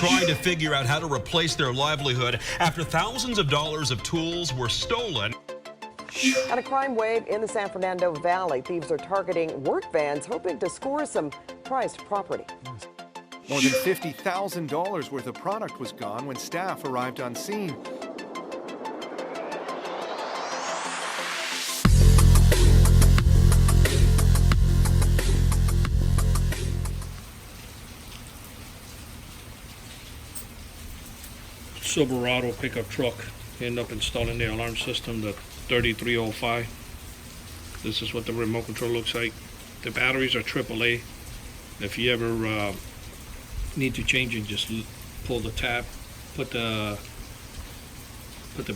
trying to figure out how to replace their livelihood after thousands of dollars of tools were stolen. At a crime wave in the San Fernando Valley, thieves are targeting work vans, hoping to score some prized property. More than $50,000 worth of product was gone when staff arrived on scene. Silverado pickup truck end up installing the alarm system, the 3305. This is what the remote control looks like. The batteries are AAA. If you ever need to change it, just pull the tab, put the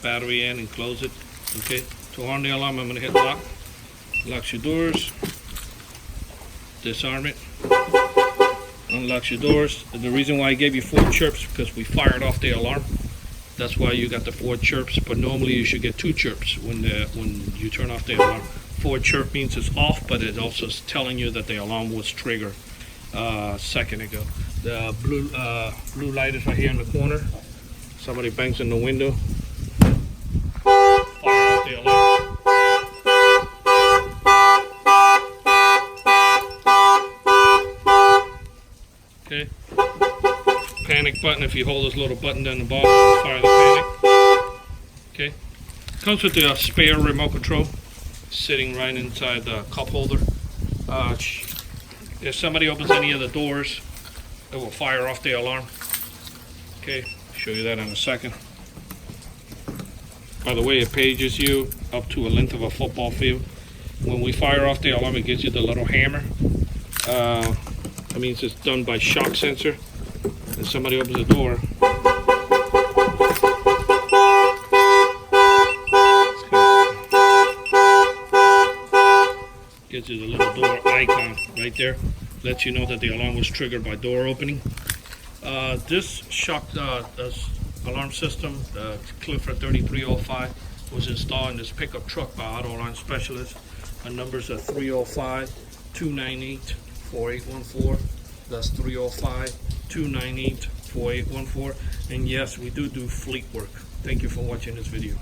battery in and close it. Okay, to on the alarm, I'm gonna hit lock. Locks your doors, disarm it, unlocks your doors. And the reason why I gave you 4 chirps because we fired off the alarm. That's why you got the 4 chirps, but normally you should get 2 chirps when you turn off the alarm. 4 chirp means it's off, but it also is telling you that the alarm was triggered a second ago. The blue light is right here in the corner. Somebody bangs in the window. Fire off the alarm. Okay. Panic button, if you hold this little button down the bottom, fire the panic. Okay. Comes with the spare remote control sitting right inside the cup holder. If somebody opens any of the doors, it will fire off the alarm. Okay, show you that in a second. By the way, it pages you up to a length of a football field. When we fire off the alarm, it gives you the little hammer. That means it's done by shock sensor. If somebody opens the door, gives you the little door icon right there. Lets you know that the alarm was triggered by door opening. This shock alarm system, the Clifford 3305, was installed in this pickup truck by Auto Alarm Specialist. Our numbers are 305-298-4814. That's 305-298-4814. And yes, we do fleet work. Thank you for watching this video.